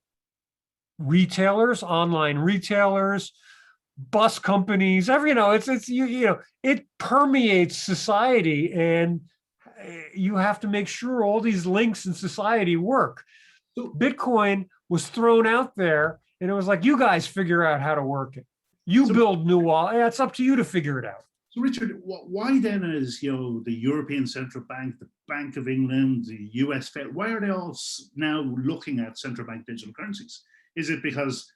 Speaker 3: retailers, online retailers, bus companies, it permeates society, and you have to make sure all these links in society work. So Bitcoin was thrown out there, and it was like, you guys figure out how to work it. You build new wall. Yeah, it's up to you to figure it out.
Speaker 2: So Richard, why then is the European Central Bank, the Bank of England, the US Fed, why are they all now looking at central bank digital currencies? Is it because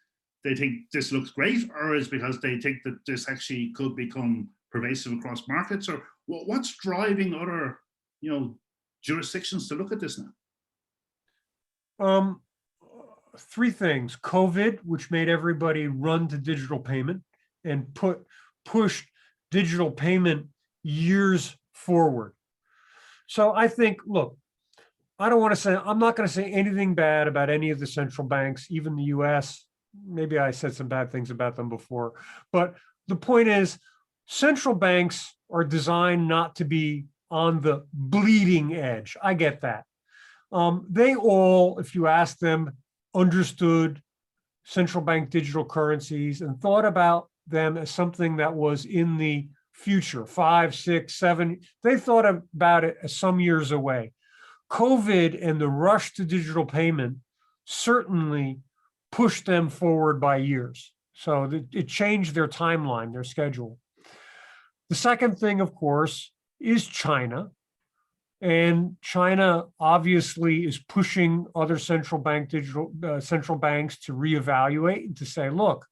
Speaker 2: they think this looks great, or is it because they think that this actually could become pervasive across markets, or what's driving other jurisdictions to look at this now?
Speaker 3: 3 things: COVID, which made everybody run to digital payment and pushed digital payment years forward. So I think, look, I'm not going to say anything bad about any of the central banks, even the US. Maybe I said some bad things about them before, but the point is, central banks are designed not to be on the bleeding edge. I get that. They all, if you ask them, understood central bank digital currencies and thought about them as something that was in the future, 5, 6, 7. They thought about it as some years away. COVID and the rush to digital payment certainly pushed them forward by years. So it changed their timeline, their schedule. The second thing, of course, is China. And China obviously is pushing other central banks to reevaluate and to say, look,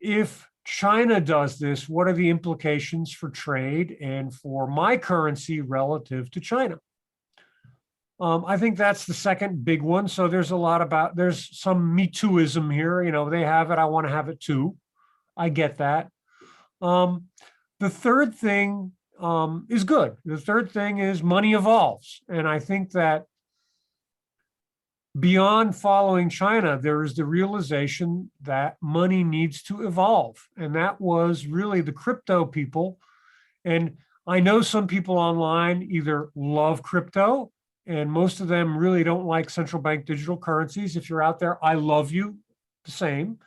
Speaker 3: if China does this, what are the implications for trade and for my currency relative to China? I think that's the second big one. So there's there's some Me Tooism here. You know, they have it, I want to have it too. I get that. The third thing is good. The third thing is money evolves. And I think that beyond following China, there is the realization that money needs to evolve. And that was really the crypto people. And I know some people online either love crypto, and most of them really don't like central bank digital currencies. If you're out there, I love you, the same.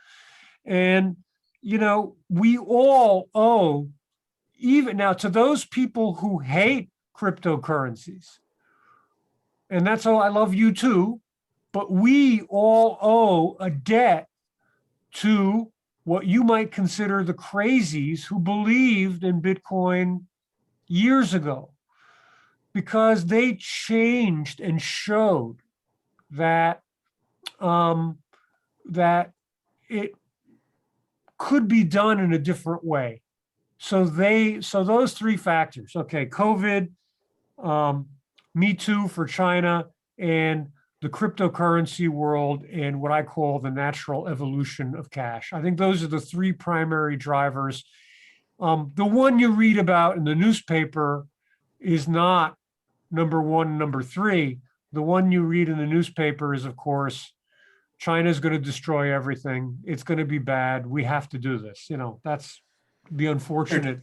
Speaker 3: And, you know, we all owe, even now, to those people who hate cryptocurrencies. And that's all, I love you too, but we all owe a debt to what you might consider the crazies who believed in Bitcoin years ago, because they changed and showed that that it could be done in a different way. So those three factors, okay, COVID, Me Too for China, and the cryptocurrency world, and what I call the natural evolution of cash. I think those are the three primary drivers. The one you read about in the newspaper is not number one, number three. The one you read in the newspaper is, of course, China's going to destroy everything. It's going to be bad. We have to do this. You know, that's the unfortunate.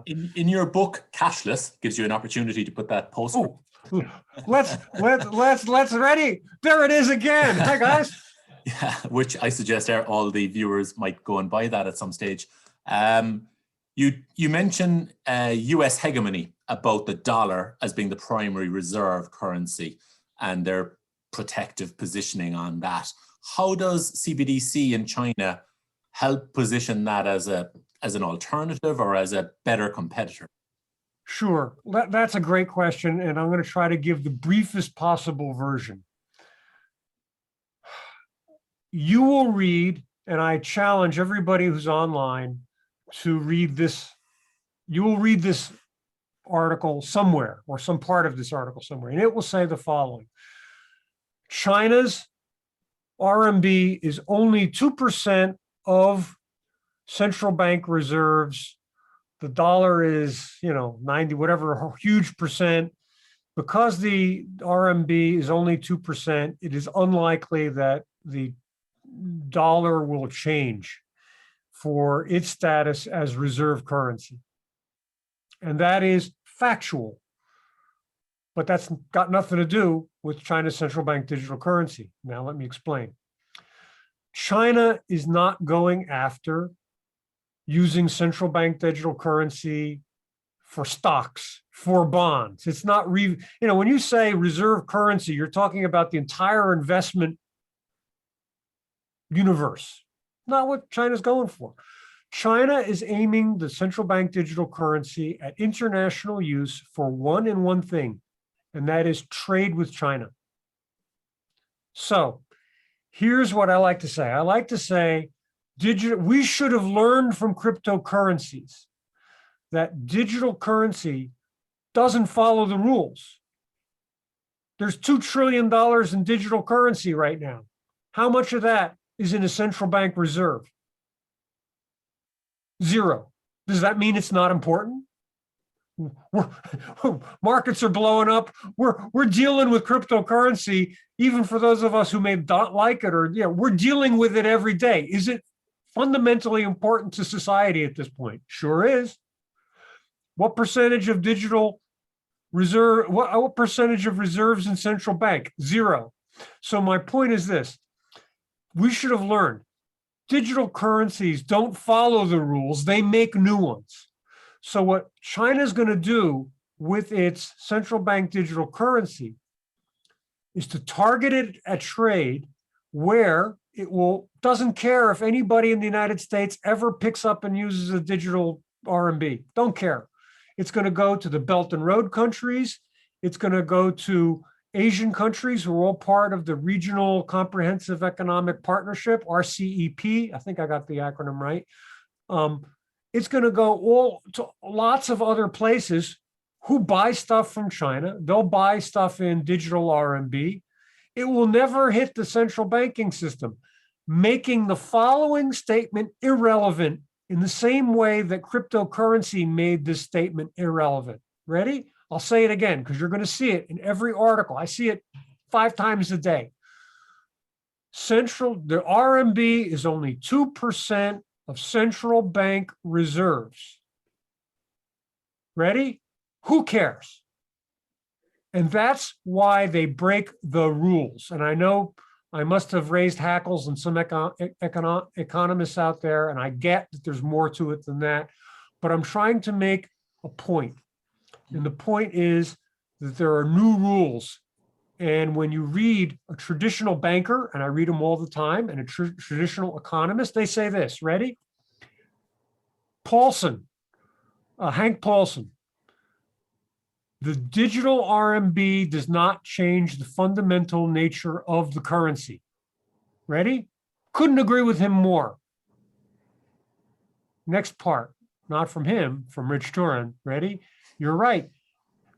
Speaker 1: In your book, Cashless gives you an opportunity to put that post.
Speaker 3: Oh, let's ready. There it is again. Hi, guys.
Speaker 1: Yeah, which I suggest all the viewers might go and buy that at some stage. You mention US hegemony about the dollar as being the primary reserve currency and their protective positioning on that. How does CBDC in China help position that as an alternative or as a better competitor?
Speaker 3: Sure, that's a great question, and I'm going to try to give the briefest possible version. You will read, and I challenge everybody who's online to read this. You will read this article somewhere, or some part of this article somewhere, and it will say the following: China's RMB is only 2% of central bank reserves. The dollar is, 90, whatever, huge percent. Because the RMB is only 2%, it is unlikely that the dollar will change for its status as reserve currency. And that is factual. But that's got nothing to do with China's central bank digital currency. Now, let me explain. China is not going after using central bank digital currency for stocks, for bonds. It's not, when you say reserve currency, you're talking about the entire investment universe, not what China's going for. China is aiming the central bank digital currency at international use for one and one thing, and that is trade with China. So here's what I like to say. I like to say, we should have learned from cryptocurrencies that digital currency doesn't follow the rules. There's $2 trillion in digital currency right now. How much of that is in a central bank reserve? 0. Does that mean it's not important? Markets are blowing up. We're dealing with cryptocurrency, even for those of us who may not like it, or we're dealing with it every day. Is it fundamentally important to society at this point? Sure is. What percentage of digital reserve? What percentage of reserves in central bank? 0. So my point is this: we should have learned digital currencies don't follow the rules; they make new ones. So what China's going to do with its central bank digital currency is to target it at trade where it doesn't care if anybody in the United States ever picks up and uses a digital RMB. Don't care. It's going to go to the Belt and Road countries. It's going to go to Asian countries who are all part of the Regional Comprehensive Economic Partnership, RCEP. I think I got the acronym right. It's going to go all to lots of other places who buy stuff from China. They'll buy stuff in digital RMB. It will never hit the central banking system, making the following statement irrelevant in the same way that cryptocurrency made this statement irrelevant. Ready? I'll say it again because you're going to see it in every article. I see it 5 times a day. The RMB is only 2% of central bank reserves. Ready? Who cares? And that's why they break the rules. And I know I must have raised hackles in some economists out there, and I get that there's more to it than that, but I'm trying to make a point. And the point is that there are new rules. And when you read a traditional banker, and I read them all the time, and a traditional economist, they say this, ready? Paulson, Hank Paulson, the digital RMB does not change the fundamental nature of the currency. Ready? Couldn't agree with him more. Next part, not from him, from Rich Turin. Ready? You're right.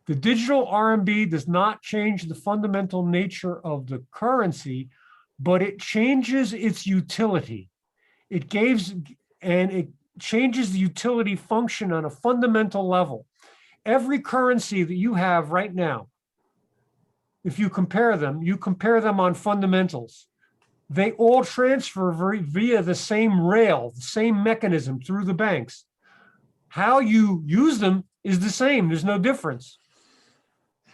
Speaker 3: The digital RMB does not change the fundamental nature of the currency, but it changes its utility. It changes the utility function on a fundamental level. Every currency that you have right now, if you compare them on fundamentals. They all transfer via the same rail, the same mechanism through the banks. How you use them is the same. There's no difference.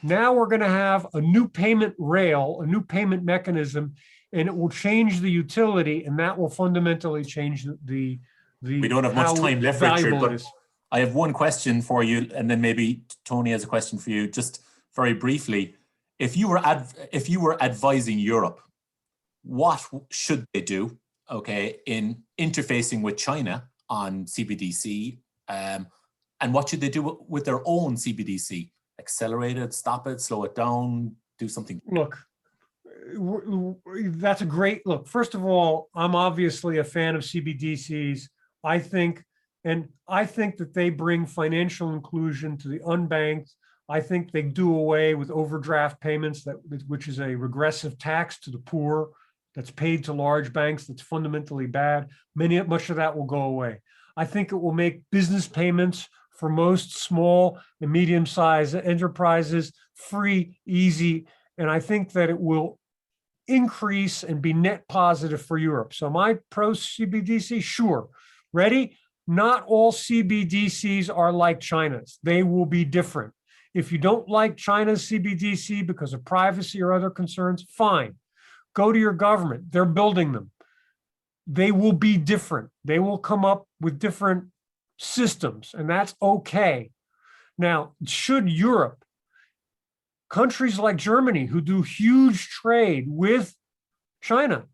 Speaker 3: Now we're going to have a new payment rail, a new payment mechanism, and it will change the utility, and that will fundamentally change the
Speaker 1: we don't have much time left, Richard, but I have one question for you, and then maybe Tony has a question for you. Just very briefly, if you were advising Europe, what should they do, okay, in interfacing with China on CBDC, and what should they do with their own CBDC? Accelerate it, stop it, slow it down, do something?
Speaker 3: Look, that's a great look. First of all, I'm obviously a fan of CBDCs. I think that they bring financial inclusion to the unbanked. I think they do away with overdraft payments, which is a regressive tax to the poor that's paid to large banks that's fundamentally bad. Much of that will go away. I think it will make business payments for most small and medium-sized enterprises free, easy, and I think that it will increase and be net positive for Europe. So am I pro CBDC? Sure. Ready? Not all CBDCs are like China's. They will be different. If you don't like China's CBDC because of privacy or other concerns, fine. Go to your government. They're building them. They will be different. They will come up with different systems, and that's okay. Now, should Europe, countries like Germany who do huge trade with China,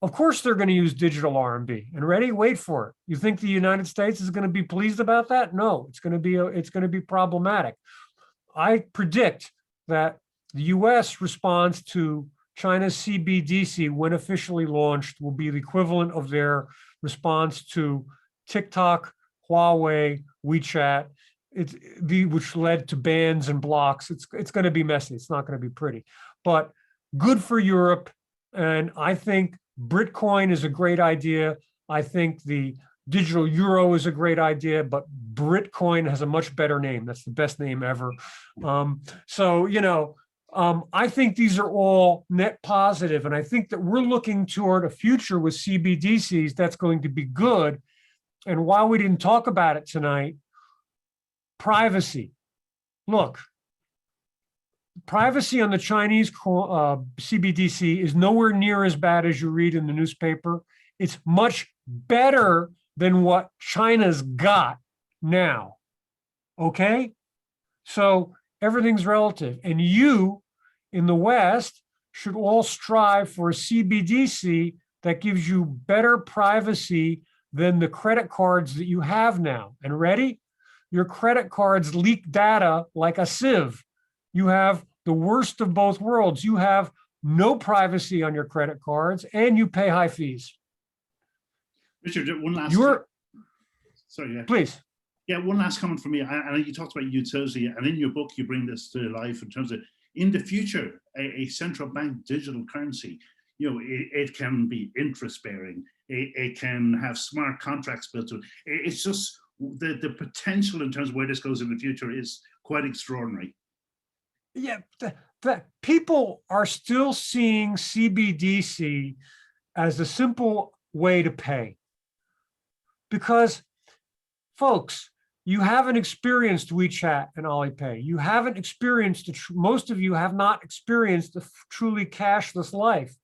Speaker 3: of course they're going to use digital RMB. And ready? Wait for it. You think the United States is going to be pleased about that? No, it's going to be problematic. I predict that the US response to China's CBDC, when officially launched, will be the equivalent of their response to TikTok, Huawei, WeChat, which led to bans and blocks. It's going to be messy. It's not going to be pretty, but good for Europe. And I think Bitcoin is a great idea. I think the digital euro is a great idea, but Bitcoin has a much better name. That's the best name ever. I think these are all net positive, and I think that we're looking toward a future with CBDCs that's going to be good. And while we didn't talk about it tonight, privacy. Look, privacy on the Chinese CBDC is nowhere near as bad as you read in the newspaper. It's much better than what China's got now. Okay? So everything's relative. And you in the West should all strive for a CBDC that gives you better privacy than the credit cards that you have now. And ready? Your credit cards leak data like a sieve. you have the worst of both worlds. You have no privacy on your credit cards and you pay high fees.
Speaker 2: Richard, one last. Sorry, yeah.
Speaker 3: Please.
Speaker 2: Yeah, one last comment from me. I know you talked about utility, and in your book, you bring this to life in terms of, in the future, a central bank digital currency, you know, it can be interest bearing. It can have smart contracts built to it. It's just the potential in terms of where this goes in the future is quite extraordinary.
Speaker 3: Yeah, the people are still seeing CBDC as a simple way to pay. Because, folks, you haven't experienced WeChat and Alipay. You haven't experienced, most of you have not experienced a truly cashless life.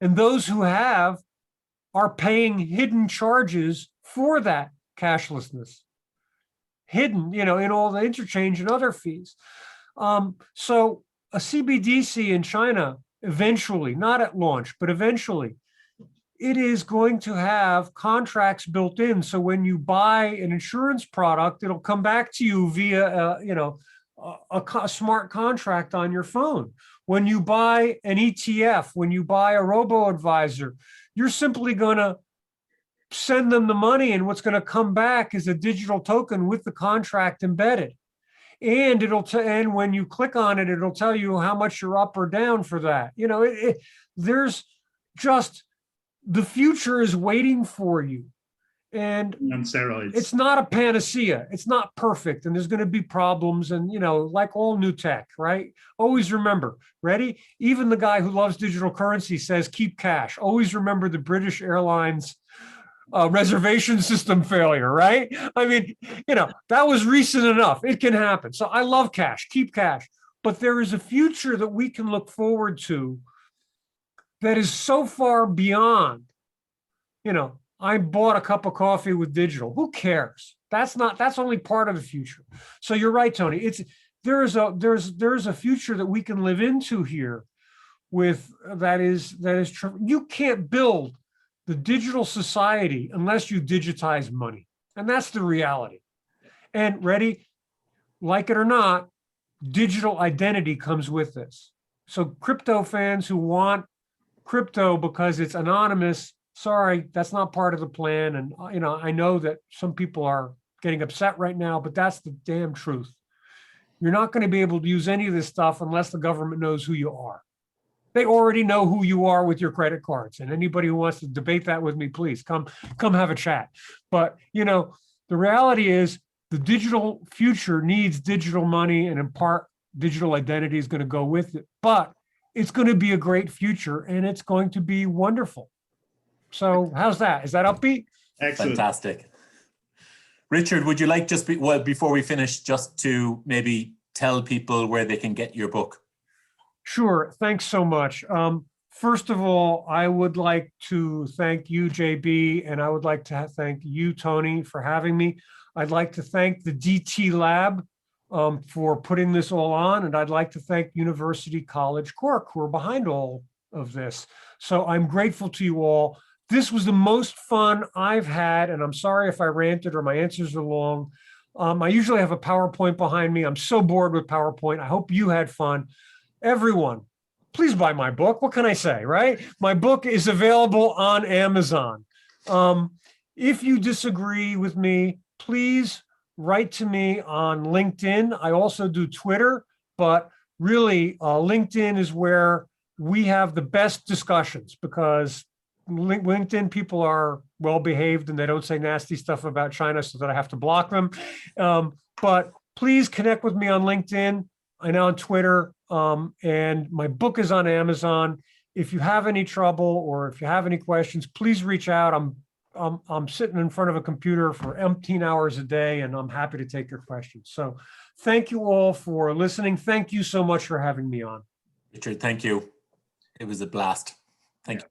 Speaker 3: And those who have are paying hidden charges for that cashlessness. Hidden, you know, in all the interchange and other fees. So a CBDC in China, eventually, not at launch, but eventually, it is going to have contracts built in. So when you buy an insurance product, it'll come back to you via, you know, a smart contract on your phone. When you buy an ETF, when you buy a robo-advisor, you're simply going to send them the money, and what's going to come back is a digital token with the contract embedded. And and when you click on it, it'll tell you how much you're up or down for that. You know, there's just, the future is waiting for you. And
Speaker 2: on steroids.
Speaker 3: It's not a panacea. It's not perfect. And there's going to be problems. And, you know, like all new tech, right? Always remember, ready? Even the guy who loves digital currency says, keep cash. Always remember the British Airlines reservation system failure, right? I mean, you know, that was recent enough. It can happen. So I love cash, keep cash. But there is a future that we can look forward to that is so far beyond, you know, I bought a cup of coffee with digital. Who cares? That's only part of the future. So you're right, Tony. There's a future that we can live into here with that is true. You can't build the digital society unless you digitize money. And that's the reality. And ready, like it or not, digital identity comes with this. So crypto fans who want crypto because it's anonymous, sorry, that's not part of the plan. And, you know, I know that some people are getting upset right now, but that's the damn truth. You're not going to be able to use any of this stuff unless the government knows who you are. They already know who you are with your credit cards. And anybody who wants to debate that with me, please come have a chat. But, you know, the reality is the digital future needs digital money, and in part, digital identity is going to go with it. But it's going to be a great future, and it's going to be wonderful. So how's that? Is that upbeat?
Speaker 2: Excellent.
Speaker 1: Fantastic. Richard, would you like well, before we finish, just to maybe tell people where they can get your book?
Speaker 3: Sure. Thanks so much. First of all, I would like to thank you, JB, and I would like to thank you, Tony, for having me. I'd like to thank the DT Lab for putting this all on, and I'd like to thank University College Cork, who are behind all of this. So I'm grateful to you all. This was the most fun I've had, and I'm sorry if I ranted or my answers are long. I usually have a PowerPoint behind me. I'm so bored with PowerPoint. I hope you had fun. Everyone, please buy my book. What can I say, right? My book is available on Amazon. If you disagree with me, please write to me on LinkedIn. I also do Twitter, but really LinkedIn is where we have the best discussions, because LinkedIn people are well-behaved and they don't say nasty stuff about China so that I have to block them. But please connect with me on LinkedIn and on Twitter. And my book is on Amazon. If you have any trouble or if you have any questions, please reach out. I'm sitting in front of a computer for 18 hours a day, and I'm happy to take your questions. So thank you all for listening. Thank you so much for having me on.
Speaker 1: Richard, thank you. It was a blast. Thank you.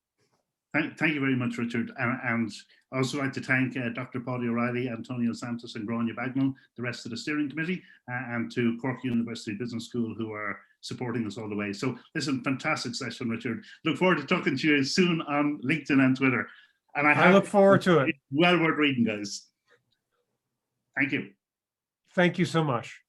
Speaker 2: Thank you very much, Richard. And I also like to thank Dr. Paudie O'Reilly, Antonio Santos, and Grania Bagnall, the rest of the steering committee, and to Cork University Business School, who are supporting us all the way. So listen, fantastic session, Richard. Look forward to talking to you soon on LinkedIn and Twitter. And I
Speaker 3: look forward to it.
Speaker 2: Well worth reading, guys. Thank you.
Speaker 3: Thank you so much.